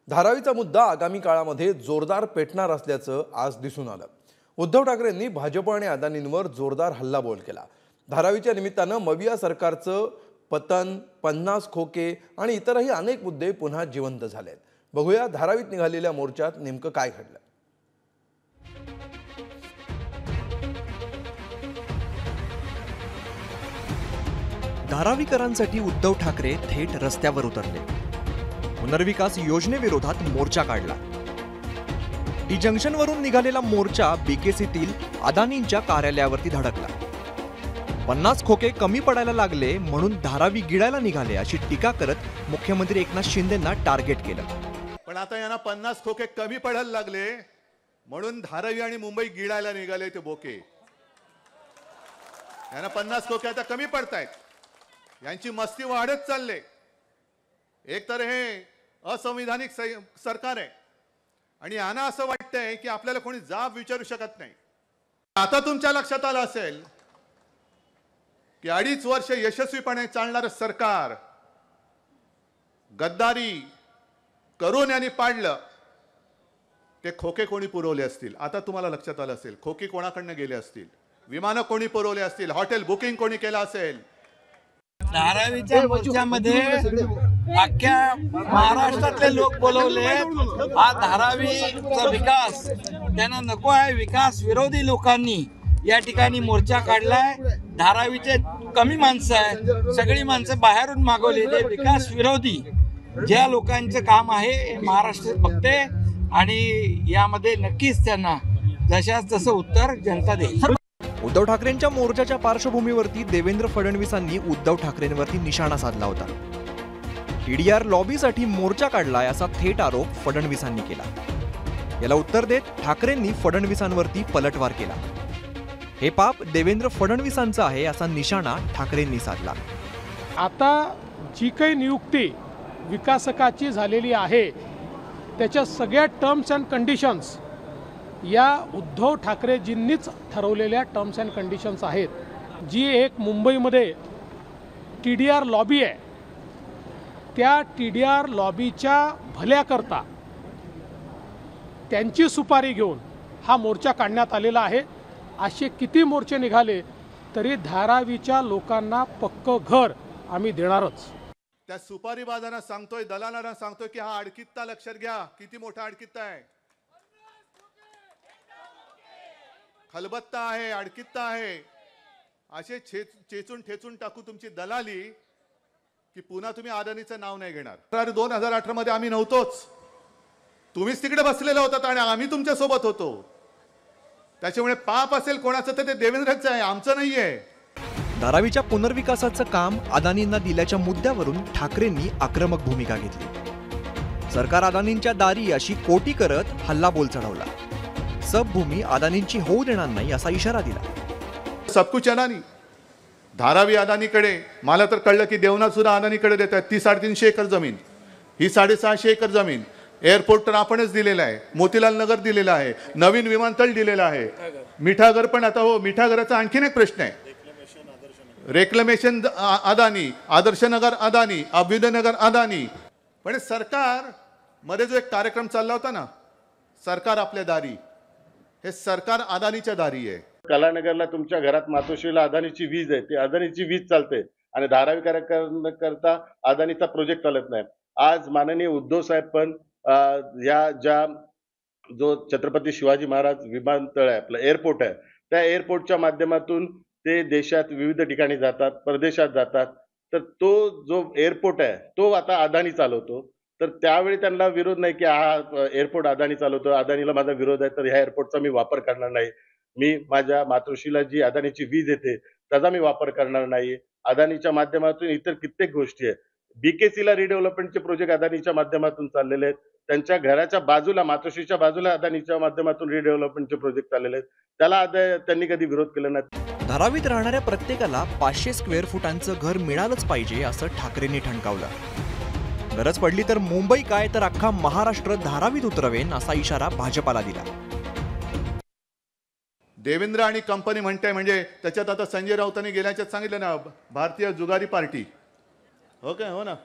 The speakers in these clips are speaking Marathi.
धारावीचा मुद्दा आगामी काळामध्ये जोरदार पेटणार असल्याचं आज दिसून आलं। उद्धव ठाकरेंनी भाजप आणि अदानींवर जोरदार हल्लाबोल केला। धारावीच्या निमित्तानं मविया सरकारचं पतन, 50 खोके आणि इतरही अनेक मुद्दे पुन्हा जिवंत झालेत। बघूया धारावीत निघालेल्या मोर्चात नेमकं काय घडलं। धारावीकरांसाठी उद्धव ठाकरे थेट रस्त्यावर उतरले। पुनर्विकास योजनेविरोधात मोर्चा काढला। टी जंक्शनवरून निघालेला मोर्चा बीकेसीतील अदानींच्या कार्यालयावरती धडकला। 50 खोके कमी पडायला लागले म्हणून धारावी गिळायला निघाले अशी टीका करत मुख्यमंत्री एकनाथ शिंदेंना टार्गेट केलं। पण आता यांना 50 खोके कमी पडायला लागले म्हणून धारावी आणि मुंबई गिळायला निघाले ते बोके। यांना 50 खोके आता कमी पडतायत, यांची मस्ती वाढत चालले। एक तर हे असंविधानिक सरकार आहे आणि यांना असं वाटतंय की आपल्याला कोणी जाब विचारू शकत नाही। आता तुमच्या लक्षात आलं असेल की 2.5 वर्ष यशस्वीपणे चालणारं सरकार गद्दारी करून यांनी पाडलं। ते खोके कोणी पुरवले असतील, आता तुम्हाला लक्षात आलं असेल खोके कोणाकडनं गेले असतील, विमानं कोणी पुरवले असतील, हॉटेल बुकिंग कोणी केलं असेल। धारावीच्या मोर्चामध्ये अख्ख्या महाराष्ट्रातले लोक बोलवले। हा धारावीचा विकास त्यांना नको आहे, विकास विरोधी लोकांनी या ठिकाणी मोर्चा काढलाय। धारावीचे कमी माणसं आहे, सगळी माणसं बाहेरून मागवली। ते विकास विरोधी ज्या लोकांचं काम आहे महाराष्ट्र बघते आणि यामध्ये नक्कीच त्यांना जशास तसं उत्तर जनता देईल। उद्धव ठाकरेंच्या मोर्चाच्या पार्श्वभूमीवरती देवेंद्र फडणवीसांनी उद्धव ठाकरेंवरती निशाणा साधला होता। टीडीआर लॉबीसाठी मोर्चा काढलाय असा थेट आरोप फडणवीसांनी केला। याला उत्तर देत ठाकरेंनी फडणवीसांवरती पलटवार केला। हे पाप देवेंद्र फडणवीसांचं आहे असा निशाणा ठाकरेंनी साधला। आता जी काही नियुक्ती विकासकाची झालेली आहे त्याच्या सगळ्या टर्म्स अँड कंडिशन्स या उद्धव ठाकरेजींनीच ठरवलेल्या टर्म्स अँड कंडिशन्स आहेत। जी एक मुंबईमध्ये टीडीआर लॉबी आहे, त्या टीडीआर लॉबीच्या भल्याकरता त्यांची सुपारी घेऊन हा मोर्चा काढण्यात आलेला आहे। असे किती मोर्चे निघाले तरी धारावीच्या लोकांना पक्क घर आम्ही देणारच। त्या सुपारी बाजारात सांगतोय, दलालांना सांगतोय की हा अडकित्ता लक्षात घ्या, किती मोठा अडकित्ता आहे, खलबत्ता आहे, अडकित्ता आहे। असे चेचून ठेचून टाकू तुमची दलाली की पुन्हा तुम्ही अदानीचं नाव नाही घेणार। 2018 मध्ये आम्ही नव्हतोच, तुम्हीच तिकडे बसलेले होतात आणि आम्ही तुमच्या सोबत होतो। त्याच्यामुळे पाप असेल कोणाचं तर ते देवेंद्रचं आहे, आमचं नाहीये। धारावीच्या पुनर्विकासाचं काम अदानींना दिल्याच्या मुद्द्यावरून ठाकरेंनी आक्रमक भूमिका घेतली। सरकार अदानींच्या दारी अशी कोटी करत हल्लाबोल चढवला। सब भूमी अदानींची होऊ देणार नाही असा इशारा दिला। सब कुछ अदानी, धारावी अदानीकडे। मला तर कळलं की देवनाथ सुद्धा अदानीकडे देत आहेत। ती 350 एकर जमीन, ही 650 एकर जमीन। एअरपोर्ट तर आपणच दिलेला आहे, मोतीलाल नगर दिलेला आहे, नवीन विमानतळ दिलेला आहे, मिठागर पण आता हो, मिठागराचा आणखीन एक प्रश्न आहे। रेक्लेमेशन अदानी, आदर्शनगर अदानी, अभ्युदयनगर अदानी। पण सरकार मध्ये जो एक कार्यक्रम चालला होता ना, सरकार आपल्या दारी, हे सरकार अदानीच्या दारी आहे। कलानगरला तुमच्या घरात मातोश्रीला अदानीची वीज आहे, ती अदानीची वीज चालते आणि धारावी करता अदानीचा प्रोजेक्ट चालत नाही। आज माननीय उद्धव साहेब पण ज्या जो छत्रपती शिवाजी महाराज विमानतळ आहे, आपलं एअरपोर्ट आहे, त्या एअरपोर्टच्या माध्यमातून ते देशात विविध ठिकाणी जातात, परदेशात जातात। तर तो जो एअरपोर्ट आहे तो आता अदानी चालवतो। तर त्यावेळी त्यांना विरोध नाही की हा एअरपोर्ट अदानी चालवतो, अदानीला माझा विरोध आहे, तर ह्या एअरपोर्टचा मी वापर करणार नाही। मी माझ्या मातोश्रीला जी अदानीची वीज येते त्याचा मी वापर करणार नाही। अदानीच्या माध्यमातून इतर कित्येक गोष्टी आहेत। बीकेसीला रिडेव्हलपमेंटचे प्रोजेक्ट अदानीच्या माध्यमातून चाललेले आहेत। त्यांच्या घराच्या बाजूला, मातोश्रीच्या बाजूला अदानीच्या माध्यमातून रिडेव्हलपमेंटचे प्रोजेक्ट चाललेले आहेत, त्याला त्यांनी कधी विरोध केला नाही। धारावीत राहणाऱ्या प्रत्येकाला 500 स्क्वेअर फुटांचं घर मिळालंच पाहिजे असं ठाकरेंनी ठणकावलं। गरज पडली तर मुंबई काय तर अख्खा महाराष्ट्र धारावीत उतरवेन असा इशारा भाजपाला दिला। देवेंद्र आणि कंपनी म्हणते म्हणजे त्याच्यात आता संजय राऊतांनी गेल्याच्यात सांगितलं ना, भारतीय जुगारी पार्टी। हो काय, हो ना,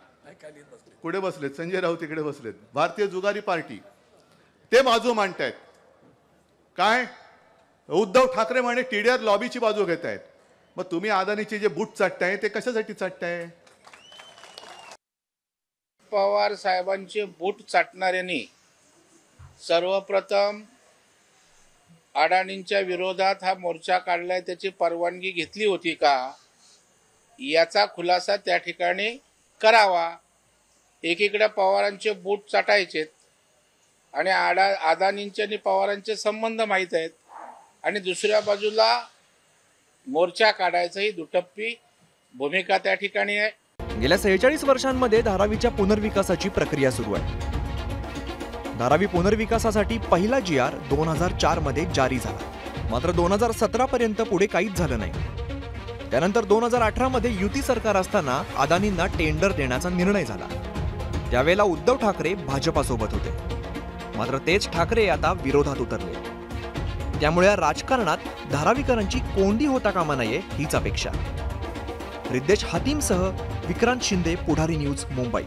कुठे बसलेत? संजय राऊत इकडे बसलेत. भारतीय जुगारी पार्टी ते बाजू मांडतायत. काय उद्धव ठाकरे म्हणे TDR लॉबीची बाजू घेत आहेत. मग तुम्ही अदानीचे जे बूट चाटताय ते कशासाठी चाटताय? पवार साहेबांचे बूट चाटणाऱ्यांनी सर्वप्रथम अडाणींच्या विरोधात हा मोर्चा काढलाय, त्याची परवानगी घेतली होती का याचा खुलासा त्या ठिकाणी करावा. एकीकडे पवारांचे बूट चाटायचे आणि अदानींचे आणि पवारांचे संबंध माहीत आहेत, आणि दुसऱ्या बाजूला मोर्चा काढायचा ही दुटप्पी भूमिका त्या ठिकाणी आहे. गेल्या 46 वर्षांमध्ये धारावीच्या पुनर्विकासाची प्रक्रिया सुरू आहे. धारावी पुनर्विकासासाठी पहिला GR 2004 मध्ये जारी झाला. मात्र 2017 पर्यंत पुढे काहीच झालं नाही. त्यानंतर 2018 मध्ये युती सरकार असताना अदानींना टेंडर देण्याचा निर्णय झाला. त्यावेळेला उद्धव ठाकरे भाजपासोबत होते. मात्र तेच ठाकरे आता विरोधात उतरले. त्यामुळे या राजकारणात धारावीकरांची कोंडी होता कामा नये हीच अपेक्षा. रिद्देश हातीमसह विक्रांत शिंदे, पुढारी न्यूज, मुंबई.